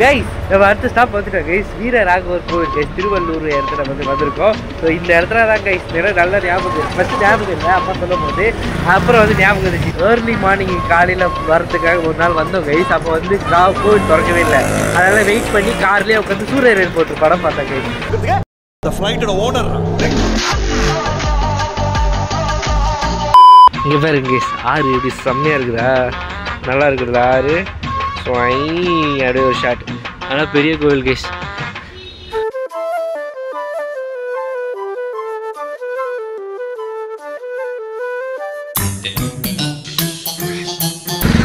Guys நம்ம அடுத்த stop வந்துட்டோம் கைஸ். வீரராகவர் கோவில் கைஸ், திருவள்ளூர் இடத்துல வந்திருக்கோம். ஸோ இந்த இடத்துல தான் கைஸ் நிறைய நல்ல ஞாபகம். ஃபஸ்ட்டு ஞாபகம் இல்லை, அப்பா சொல்லும் போது அப்புறம் ஞாபகம் இருந்துச்சு. ஏர்லி மார்னிங் காலையில் வரதுக்காக ஒரு நாள் வந்தோம் கைஸ். அப்போ கோவில் திறக்கவே இல்லை. அதனால வெயிட் பண்ணி கார்லேயே உட்காந்து சூரியன் போட்டு படம் பார்த்தேன் கைஸ். இங்கே பாருங்க கைஸ், ஆறு இப்படி செம்மையாக இருக்குதா, நல்லா இருக்குதுல்ல ஆறு. ஸோ அப்படியே ஒரு ஷாட். ஆனால் பெரிய கோவில் கைஸ்.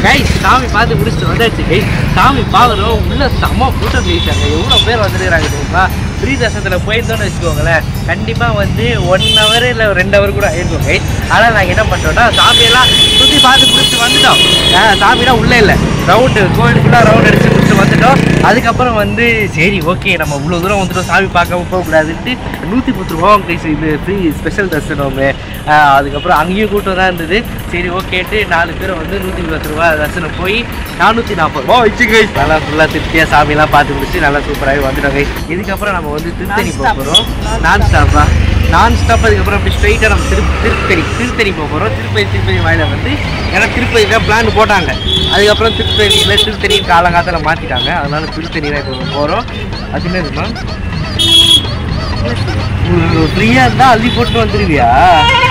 கைஸ் சாமி பார்த்து முடிச்சுட்டு வந்தாச்சு கைஸ். சாமி பார்க்குறோம், உள்ள செம்ம கூட்டம் கைஸாங்க. எவ்வளோ பேர் வந்துருக்கிறாங்க தெரியுமா? ஃப்ரீ தர்சனத்தில் போயிருந்தோன்னு வச்சுக்கோங்களேன், கண்டிப்பாக 1 hour இல்லை 2 hour கூட ஆயிருக்கும் கைஸ். ஆனால் நாங்கள் என்ன பண்ணுறோம்னா சாமியெல்லாம் சுற்றி பார்த்து முடிச்சுட்டு வந்துட்டோம். சாமிலாம் உள்ளே இல்லை, ரவுண்டு கோவில் ஃபுல்லாக ரவுண்ட் அடிச்சு முடிச்சுட்டு வந்துட்டோம். அதுக்கப்புறம் சரி ஓகே நம்ம இவ்வளோ தூரம் வந்துட்டோம், சாமி பார்க்காம போகக்கூடாதுன்ட்டு 110 ரூபா கைஸ் இது ஃப்ரீ ஸ்பெஷல் தர்சனம். அதுக்கப்புறம் அங்கேயும் கூட்டம் தான் இருந்தது. சரி ஓகேட்டு 4 பேர் 110 ரூபா தர்சனம் போய் 440 ரூபா வச்சு கைஸ். நல்லா ஃபுல்லாக திருப்தியாக சாமியெல்லாம் பார்த்து முடிச்சு நல்லா சூப்பராகவே வந்துட்டோம் கைஸ். இதுக்கப்புறம் நம்ம திருத்தணி போக போகிறோம். நான் ஸ்டாப். அதுக்கப்புறம் அப்படி ஸ்ட்ரைட்டாக நம்ம திருத்தணி போக போகிறோம். திருப்பதி வாயில ஏன்னா திருப்பதி தான் பிளான் போட்டாங்க. அதுக்கப்புறம் திருத்தணி காலங்காலத்தில் மாற்றிட்டாங்க. அதனால திருத்தணி தான் இப்போ போகிறோம். அது என்னதுமா ஃப்ரீயாக இருந்தால் அள்ளி போட்டு வந்துடுவியா?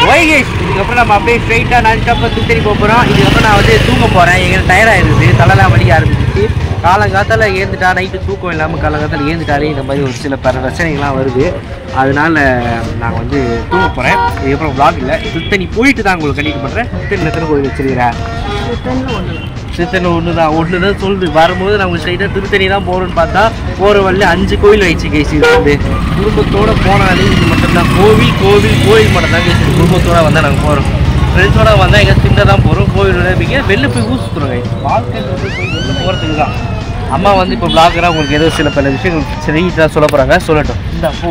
ஒய் கைஸ், இதுக்கப்புறம் நம்ம அப்படியே ஸ்ட்ரைட்டாக நான் ஸ்டாப்பாக திருத்தணி போக போகிறோம். இதுக்கப்புறம் நான் தூங்க போகிறேன். எங்களுக்கு டயர்டாகிடுது, தலைலாம் வலிக்க ஆரம்பிச்சிச்சு. காலங்காத்தால் ஏந்துட்டா நைட்டு தூக்கம் இல்லாமல் காலங்காத்தால் ஏந்துட்டாலே இந்த மாதிரி ஒரு சில பிரச்சனைகள்லாம் வருது. அதனால் நான் தூங்க போகிறேன். இதுக்கப்புறம் vlog இல்லை, திருத்தணி போயிட்டு தான் உங்களுக்கு கண்டிப்பாக பண்ணுறேன். திருத்தணி எத்தனை கோயில் வச்சுருக்கிறேன்? திருத்தணி ஒன்று தான் சொல்லுது. வரும்போது நாங்கள் ஸ்ட்ரைட்டாக திருத்தணி தான் போகிறோன்னு பார்த்தா போகிற வழியில் 5 கோயில் ஆயிடுச்சு கைஸ். இது குடும்பத்தோடு போனாலே இது மட்டும்தான் கோவில் மட்டும் தான் கைஸ். குடும்பத்தோடு வந்தால் நாங்கள் போகிறோம். ஃப்ரெண்ட்ஸோட வந்தால் எங்கள் சின்ன தான் போகிறோம். கோவிலோட வெளில போய் ஊசுத்துறோம் கைஸ். வாழ்க்கை வெளில போகிறதுக்கு தான். அம்மா இப்போ பிளாகராக உங்களுக்கு ஏதோ சில பல விஷயங்கள் சரி தான் சொல்ல போகிறாங்க, சொல்லட்டும். இந்த போ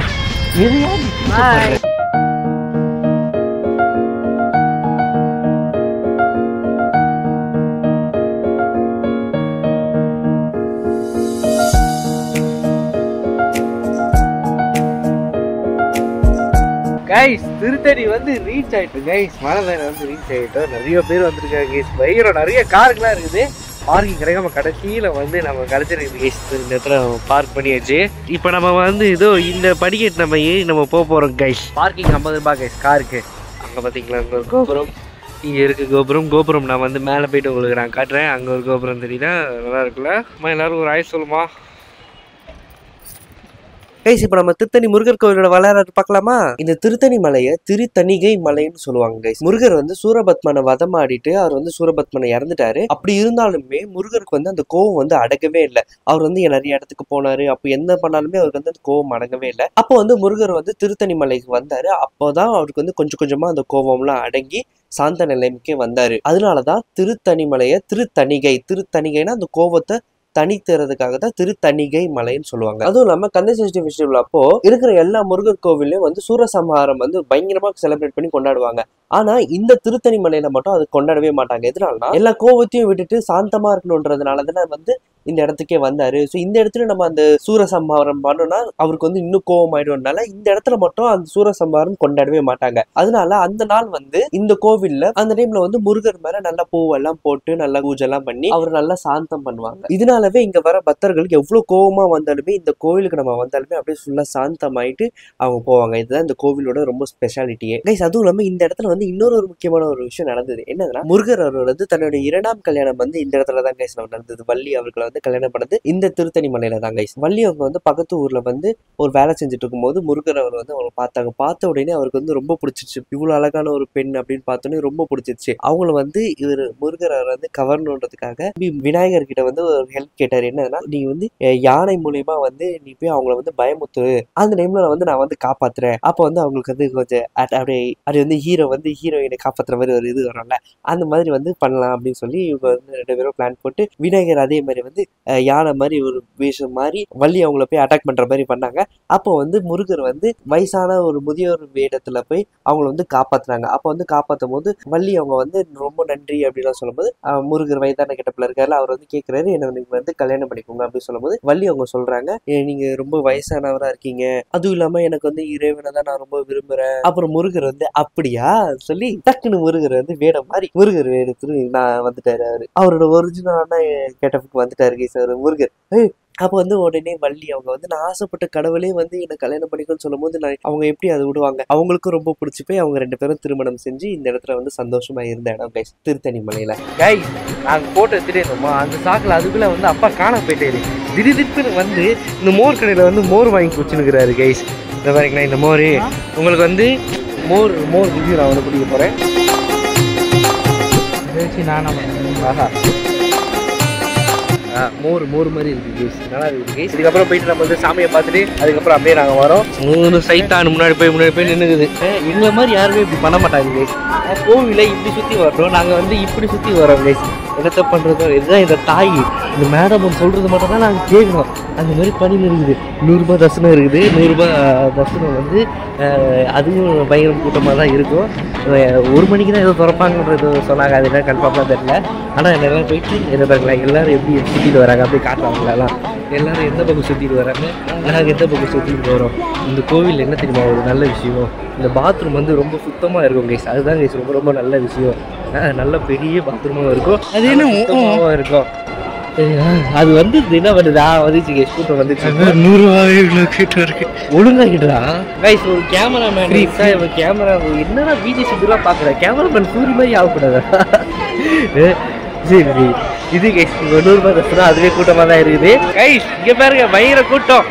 கைஸ். திருத்தணி ரீச் ஆயிட்டு கைஸ். மலை மேலே ரீச் ஆகிட்டோம். நிறைய பேர் வந்திருக்காங்க கைஸ். பயிரம் நிறைய காருக்குலாம் இருக்குது. பார்க்கிங் கிடைக்காம கடைசியில் நம்ம கிடச்சிருக்கு கைஸ். இந்த இடத்துல பார்க் பண்ணியாச்சு. இப்போ நம்ம இதோ இந்த படிக்கட்டு நம்ம ஏறி நம்ம போக போகிறோம் கைஸ். பார்க்கிங் 50 ரூபாய் கைஸ் காருக்கு. அங்கே பார்த்தீங்களா அங்கே ஒரு கோபுரம், இங்கே இருக்குது கோபுரம். நான் மேலே போயிட்டு உங்களுக்கு நான் காட்டுறேன். அங்கே ஒரு கோபுரம் தெரியுதா, நல்லா இருக்குல்ல? அம்மா எல்லாரும் ஒரு ஆய் சொல்லுமா கைஸ். இப்போ நம்ம திருத்தணி முருகர் கோவிலோட வரலாறு பார்க்கலாமா? இந்த திருத்தணி மலையை திருத்தணிகை மலைன்னு சொல்லுவாங்க கைஸ். முருகர் சூரபத்மனை வதமாடிட்டு அவர் சூரபத்மனை இறந்துட்டாரு. அப்படி இருந்தாலுமே முருகருக்கு அந்த கோவம் அடங்கவே இல்லை. அவர் நிறைய இடத்துக்கு போனாரு. அப்போ என்ன பண்ணாலுமே அவருக்கு அந்த கோவம் அடங்கவே இல்லை. அப்போ முருகர் திருத்தணி மலைக்கு வந்தாரு. அப்போதான் அவருக்கு கொஞ்சம் கொஞ்சமா அந்த கோவம்லாம் அடங்கி சாந்த நிலைமைக்கே வந்தாரு. அதனாலதான் திருத்தணி மலையை திருத்தணிகைனா அந்த கோவத்தை தனித்துறதுக்காக தான் திருத்தணிகை மலைன்னு சொல்லுவாங்க. அதுவும் இல்லாம கந்தசஷ்டி ஃபெஸ்டிவல் அப்போ இருக்கிற எல்லா முருகர் கோவிலையும் சூரசம்ஹாரம் பயங்கரமா செலிப்ரேட் பண்ணி கொண்டாடுவாங்க. ஆனா இந்த திருத்தணி மலையில மட்டும் அது கொண்டாடவே மாட்டாங்க. எதனாலனா எல்லா கோவத்தையும் விட்டுட்டு சாந்தமா இருக்கணும்ன்றதுனாலதான் இந்த இடத்துக்கே வந்தாரு. ஸோ இந்த இடத்துல நம்ம அந்த சூரசம்ஹாரம் பண்ணோம்னா அவருக்கு இன்னும் கோவம் ஆயிடும்னால இந்த இடத்துல மட்டும் அந்த சூரசம்ஹாரம் கொண்டாடவே மாட்டாங்க. அதனால அந்த நாள் இந்த கோவில்ல அந்த டைம்ல முருகர் மேல நல்லா பூவெல்லாம் போட்டு நல்லா பூஜை எல்லாம் பண்ணி அவர் நல்லா சாந்தம் பண்ணுவாங்க. இதனாலவே இங்க வர பக்தர்களுக்கு எவ்வளவு கோவமா வந்தாலுமே இந்த கோவிலுக்கு நம்ம வந்தாலுமே அப்படியே ஃபுல்லா சாந்தமாயிட்டு அவங்க போவாங்க. இதுதான் இந்த கோவிலோட ரொம்ப ஸ்பெஷாலிட்டியே கைஸ். அதுவும் இல்லாம இந்த இடத்துல இன்னொரு ஒரு முக்கியமான ஒரு விஷயம் நடந்தது. என்னதுன்னா முருகர் அவர் தன்னுடைய 2ஆம் கல்யாணம் இந்த இடத்துல தான் கைஸ் நடந்தது. வள்ளி அவர்களை கல்யாணம் பண்ணது இந்த திருத்தணி மலையில தான் கைஸ். வள்ளி அவங்க பக்கத்து ஊர்ல ஒரு வேலை செஞ்சுட்டு இருக்கும்போது முருகர் அவர் அவங்க பார்த்தாங்க. பார்த்த உடனே அவருக்கு ரொம்ப பிடிச்சிருச்சு. இவ்வளவு அழகான ஒரு பெண் அப்படின்னு பார்த்தோன்னே ரொம்ப பிடிச்சிருச்சு. அவங்கள இவர் முருகர் அவர் கவர்ணுன்றதுக்காக விநாயகர் கிட்ட ஒரு ஹெல்ப் கேட்டாரு. என்னன்னா நீ யானை மூலியமா நீ போய் அவங்கள பயமுத்து, அந்த டைம்ல நான் காப்பாத்துறேன். அப்ப அவங்களுக்கு கொஞ்சம் அப்படியே அது ஹீரோ வந்து ஹீரோயினை காப்பாற்றுற மாதிரி ஒரு இது வரும்ல, அந்த மாதிரி வந்து பண்ணலாம் அப்படின்னு சொல்லி இவங்க வந்து 2 பேரும் பிளான் போட்டு விநாயகர் அதே மாதிரி வந்து யானை மாதிரி ஒரு வேஷம் மாதிரி வள்ளி அவங்கள போய் அட்டாக் பண்ற மாதிரி பண்ணாங்க. அப்போ வந்து முருகர் வந்து வயசான ஒரு முதியோர் வேடத்துல போய் அவங்கள வந்து காப்பாத்துறாங்க. அப்போ வந்து காப்பாற்றும் போது வள்ளி அவங்க வந்து ரொம்ப நன்றி அப்படின்லாம் சொல்லும்போது முருகர் வயதான கெட்டப்புல இருக்காரு, அவர் வந்து கேட்கிறாரு என்ன நீங்க வந்து கல்யாணம் பண்ணிக்கோங்க அப்படின்னு சொல்லும்போது வள்ளி அவங்க சொல்றாங்க நீங்க ரொம்ப வயசானவரா இருக்கீங்க, அதுவும் இல்லாம எனக்கு வந்து இறைவனை தான் நான் ரொம்ப விரும்புறேன். அப்புறம் முருகர் வந்து அப்படியா சொல்லி டக்குன்னு முருகர் வந்து வேடம் மாதிரி முருகர் வேடத்துல நான் வந்துட்டாரு. அவரோட ஒரிஜினலான கெட்டப்புக்கு வந்துட்டாரு சார் முருகர். அப்போ வந்து உடனே வள்ளி அவங்க வந்து நான் ஆசைப்பட்ட கடவுளே வந்து என்னை கல்யாணம் பண்ணிக்கணும்னு சொல்லும் போது அவங்க எப்படி அதை விடுவாங்க, அவங்களுக்கும் ரொம்ப பிடிச்சி போய் அவங்க 2 பேரும் திருமணம் செஞ்சு இந்த இடத்துல வந்து சந்தோஷமா இருந்த இடம் கைஸ் திருத்தணி மலையில. கைஸ் நாங்கள் போட்டோ எடுத்துட்டோமா அந்த சாக்கில் அதுக்குள்ள வந்து அப்பா காண போயிட்டாரு. திடீர்னு வந்து இந்த மோர் கடையில் வந்து மோர் வாங்கி குடிச்சுனுக்குறாரு கைஸ். இந்த பாருங்களா இந்த மோர் உங்களுக்கு வந்து மோர் குடிச்சு நான் வந்து குடிக்க போறேன். ஆஹா மோர் மாதிரி இருக்கு கேஸ், நல்லா இருக்கு கேஸ். இதுக்கப்புறம் போயிட்டு நம்ம வந்து சாமியை பார்த்துட்டு அதுக்கப்புறம் அப்படியே நாங்கள் வரோம். 3 சைத்தான் முன்னாடி போய் நின்றுக்குது. எங்களை மாதிரி யாருமே இப்படி பண்ண மாட்டாங்க கேஸ். கோவிலை இப்படி சுற்றி வர்றோம், நாங்கள் வந்து இப்படி சுற்றி வரோம் கேஸ். என்னத்தை பண்ணுறதோ இதுதான் இந்த தாய் இந்த மேடம் சொல்கிறது மட்டும் தான் நாங்கள் கேட்கணும். அந்த மாதிரி பண்ணின்னு இருக்குது. 100 ரூபாய் தர்சனம் இருக்குது. 100 ரூபாய் தர்சனம் வந்து அதுவும் பயங்கர கூட்டமாக தான் இருக்கும். 1 மணிக்கு தான் ஏதோ திறப்பாங்கன்றது சொன்னாங்க, அது என்ன கன்ஃபார்ம்லாம் தெரியல. ஆனால் என்னெல்லாம் போயிட்டு என்ன பாருங்களா எல்லோரும் எப்படி சுற்றிட்டு வராங்க அப்படியே காட்டுறாங்களெல்லாம். எல்லோரும் எந்த பக்கம் சுற்றிட்டு வராங்க, நாங்கள் எந்த பக்கம் சுற்றிட்டு வரோம். இந்த கோவில் என்ன தெரியுமா ஒரு நல்ல விஷயம், இந்த பாத்ரூம் வந்து ரொம்ப சுத்தமாக இருக்கும் கைஸ். அதுதான் கைஸ் ரொம்ப ரொம்ப நல்ல விஷயம். நல்ல பெரிய பாத்ரூமாகவும் இருக்கும், அது என்ன சுத்தமாகவும் இருக்கும். அது வந்து என்ன பண்ணுதா வந்துச்சு கேஸ், கூட்டம் வந்துச்சு. 100 ரூபாய் இவ்வளோ கிட்ட இருக்கு ஒழுங்கா கிட்டா கைஸ். ஒரு கேமராமேன் கேமரா என்னடா பிஜி சுற்றுலாம் பார்க்குறேன், கேமராமேன் சூரிய மாதிரி ஆகக்கூடாதா? சரி இது கைஸ் 100 ரூபாய் தர்சனம் அதுவே கூட்டமாக தான் இருக்குது கைஸ். இங்கே பாருங்க பயங்கர கூட்டம்.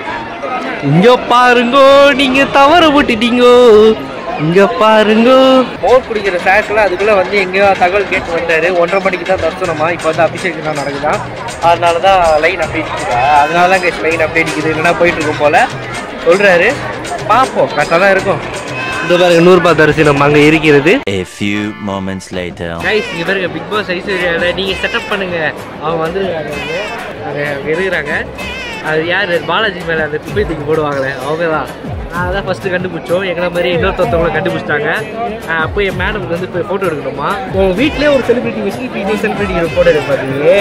இங்க பாருங்கோ நீங்க தவற விட்டுட்டீங்கோ, இங்க பாருங்க. மோர் குடிக்கிற சாக்கில் அதுக்குள்ள வந்து எங்கேயோ தகவல் கேட்டு வந்தாரு. 1:30 மணிக்கு தான் தர்சனமா, இப்போ வந்து அபிஷேகம் தான் நடக்குதான். அதனால தான் லைன் அப்படி இருக்குதா, அதனால தான் கைஸ் லைன் அப்படி இருக்குது. இல்லைன்னா போயிட்டு இருக்கும் போல சொல்றாரு, பார்ப்போம் கரெக்டாக தான் இருக்கும். இந்த பாருங்க 100 ரூபாய் தரிசனம் அங்கே இருக்கிறது. A few moments later. Guys இங்க பாருங்க பிக் பாஸ் ஐஸ்வர்யால நீங்க செட்டப் பண்ணுங்க, அவங்க வந்துருக்காங்க, அங்கே இருக்கிறாங்க. அது யார் பாலாஜி மேலே அந்த குப்பை தூக்கி போடுவாங்களே அவங்க தான். அதான் ஃபஸ்ட்டு கண்டுபிடிச்சோம். எங்களை மாதிரி இன்னொருத்தவங்களை கண்டுபிடிச்சிட்டாங்க. அப்போ என் மேடமுக்கு வந்து போய் ஃபோட்டோ எடுக்கணுமா. உங்கள் வீட்டிலே ஒரு செலிபிரிட்டி வச்சு இப்போ செலிபிரிட்டி ஃபோட்டோ எடுக்க பார்த்தீங்களே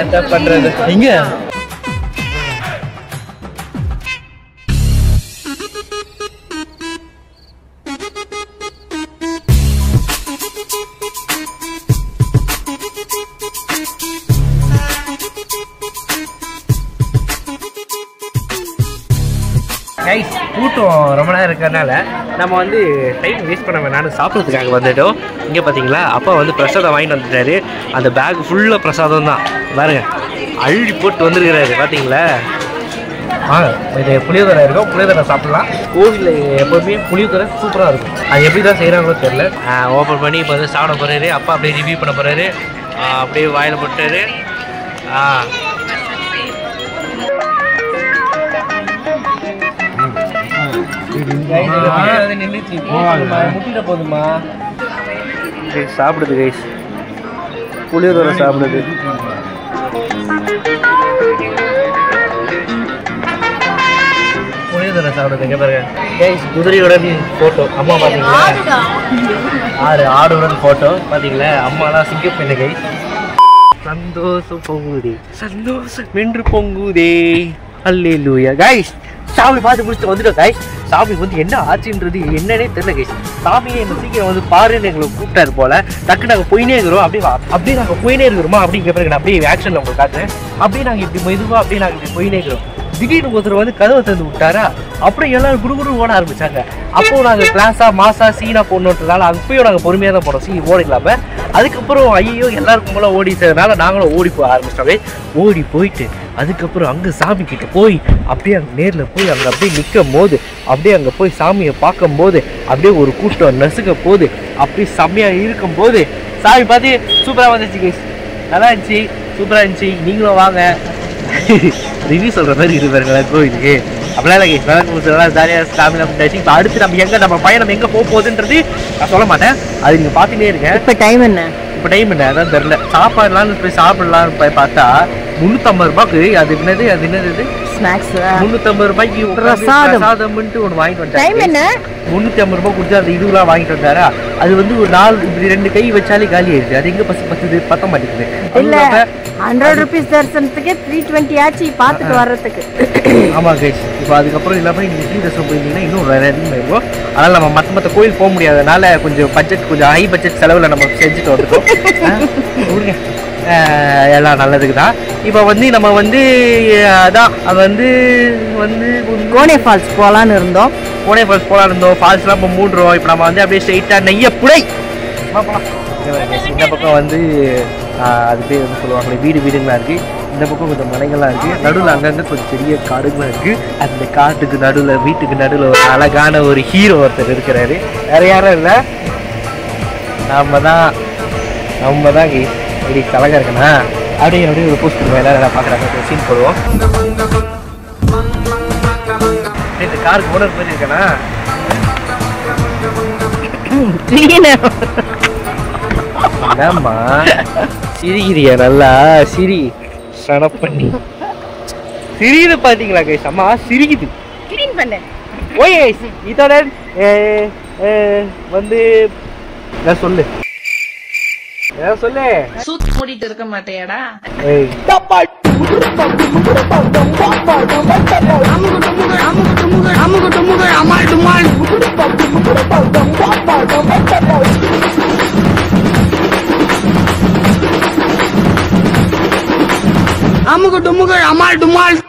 என்ன பண்ணுறது இங்கே. கைஸ் கூட்டம் ரொம்ப நேரம் இருக்கிறதுனால நம்ம வந்து டைம் வேஸ்ட் பண்ண வேணாம்னு சாப்பிட்றதுக்காக வந்துட்டோம். இங்கே பார்த்தீங்களா அப்பா வந்து பிரசாதம் வாங்கிட்டு வந்துட்டாரு. அந்த பேக் ஃபுல்லாக பிரசாதம் தான் பாருங்க, அள்ளி போட்டு வந்துருக்கிறாரு பார்த்தீங்களா. இது புளியோதரை இருக்கும், புளியோதரை சாப்பிட்லாம். கோவிலில் எப்போவுமே புளியோதரை சூப்பராக இருக்கும். அது எப்படி தான் செய்கிறாங்களோ தெரியல. ஓப்பன் பண்ணி இப்போ வந்து சாப்பிட போகிறாரு. அப்பா அப்படியே ரிவ்யூ பண்ண போகிறாரு. அப்படியே வாயில் போட்டாரு. முட்டிட போதுமா சாப்பிடுது கைஸ், புளியோதரை சாப்பிடுது. புளியோதரை சாப்பிடுது. இங்கே பாருங்க கைஸ் குதிரையுடன் ஃபோட்டோ. அம்மா பார்த்தீங்களா, ஆடுடன் ஃபோட்டோ பார்த்தீங்களா. அம்மாலாம் சிங்கப்பெண்ணு கைஸ். சந்தோஷம் பொங்குதே, சந்தோஷம் என்று பொங்குதே, அல்லேலூயா. கைஸ் சாமி பார்த்து முடிச்சுட்டு வந்துட்டோம் கைஸ். சாமி வந்து என்ன ஆச்சுன்றது என்னன்னே தெரியல கைஸ். சாமியை என்ன சீக்கிரம் வந்து பாருன்னு எங்களை கூப்பிட்டாரு போல. டக்கு நாங்கள் போயினே இருக்கிறோம். அப்படியே நாங்கள் போயினே இருக்கிறோமா அப்படிங்கிற பிறகு நான் அப்படியே ஆக்ஷனில் உங்களுக்கு காட்டுறேன். அப்படியே நாங்கள் இப்படி மெதுவாக அப்படியே நாங்கள் இப்படி போயினே இருக்கிறோம். திடீர்னு ஒருத்தர் வந்து கதவை திறந்து விட்டாரா, அப்புறம் எல்லாரும் குடுகுடு ஓட ஆரம்பிச்சாங்க. அப்போ நாங்கள் கிளாஸா மாசா சீனா போடணுன்றதால அப்பயும் நாங்கள் பொறுமையாக தான் போனோம், சீன் ஓடிக்கலாம. அதுக்கப்புறம் ஐயோ எல்லாருக்கும் போல ஓடிட்டதுனால நாங்களும் ஓடி போக ஆரம்பிச்சிட்டோமே. ஓடி போயிட்டு அதுக்கப்புறம் அங்கே சாமி கிட்ட போய் அப்படியே அங்கே நேரில் போய் அங்கே அப்படியே நிற்கும் போது அப்படியே அங்கே போய் சாமியை பார்க்கும் போது அப்படியே ஒரு கூட்டம் நசுக்க போது அப்படியே செம்மையாக இருக்கும் போது சாமி பார்த்து சூப்பராக வந்துச்சு கைஸ். நல்லா இருந்துச்சு, சூப்பராக இருந்துச்சு. நீங்களும் வாங்க. ரிவ்யூ சொல்கிற மாதிரி இருப்பாருங்களா கோயிலுக்கு. அப்படிலாம் இல்லை கைஸ், நல்லா ஜாலியாக ஃபேமிலி பண்ணிட்டாச்சு. இப்போ அடுத்து நம்ம பயணம் எங்கே போக போகுதுன்றது நான் சொல்ல மாட்டேன், அது நீங்கள் பார்த்துட்டே இருக்கேன். இப்போ டைம் என்ன? அதான் தெரில. சாப்பாடுலாம் போய் சாப்பிடலான்னு போய் பார்த்தா 350 ரூபாய்க்கு அது என்னது ஸ்நாக்ஸ் 350 ரூபாய்க்கு பிரசாதம்ட்டு ஒன்று வாங்கிட்டு வந்தாரு. டைம் என்ன? 350 ரூபாய் கொடுத்து அந்த இதுலாம் வாங்கிட்டு வந்தாரா. அது வந்து ஒரு 4 இப்படி 2 கை வச்சாலே காலி ஆயிடுது. அது எங்க பத்த மாட்டேங்குது. இல்ல 100 ரூபீஸ் தரிசனத்துக்கே 320 ஆச்சு பார்த்துட்டு வர்றதுக்கு. ஆமா கைஸ், இப்போ அதுக்கப்புறம் இல்லாமல் நீங்கள் ஃப்ரீ தரிசனம் போயிருந்தீங்கன்னா இன்னும் வேறு அதிகமாக இருக்கும். அதனால் நம்ம மற்ற கோயில் போக முடியாதனால கொஞ்சம் ஹை பட்ஜெட் செலவில் நம்ம செஞ்சுட்டு வந்துட்டோம். கொடுங்க, எல்லாம் நல்லதுக்கு தான். இப்போ வந்து நம்ம வந்து அதான் வந்து கோனே ஃபால்ஸ் போகலான்னு இருந்தோம். ஃபால்ஸ்லாம் இப்போ மூடுறோம். இப்போ நம்ம வந்து அப்படியே ஸ்ட்ரெயிட்டாக நெய்யப்புடை போகலாம். இந்த பக்கம் வந்து அது பேர் வந்து சொல்லுவாங்களே வீடுங்களாம் இருக்குது. இந்த பக்கம் கொஞ்சம் மலைகள்லாம் இருக்குது. நடுவில் அங்கங்கே கொஞ்சம் பெரிய காடுகள்லாம் இருக்குது. அந்த காட்டுக்கு நடுவில் வீட்டுக்கு நடுவில் ஒரு அழகான ஒரு ஹீரோ ஒருத்தர் இருக்கிறாரு. வேறு யாரும் இல்லை, நம்ம தான் இப்படி அழகாக இருக்குண்ணா. அப்படியே ஒரு போஸ்ட் பண்ணுவோம், எல்லாரும் பார்க்குறாங்க, சீன் போடுவோம். இந்த காருக்கு ஓனர் போய் இருக்கேண்ணா. என்னம்மா சிரிக்கிறியா? நல்லா சிரி சனப் பண்ணி சிரிக்குது பார்த்தீங்களா கைஸ்? அம்மா சிரிக்குது. ஓய் இதோட வந்து சொல்லு சூத்து மூடிட்டு இருக்க மாட்டேடா. அமுகு டுமுகு அமால் டுமால்.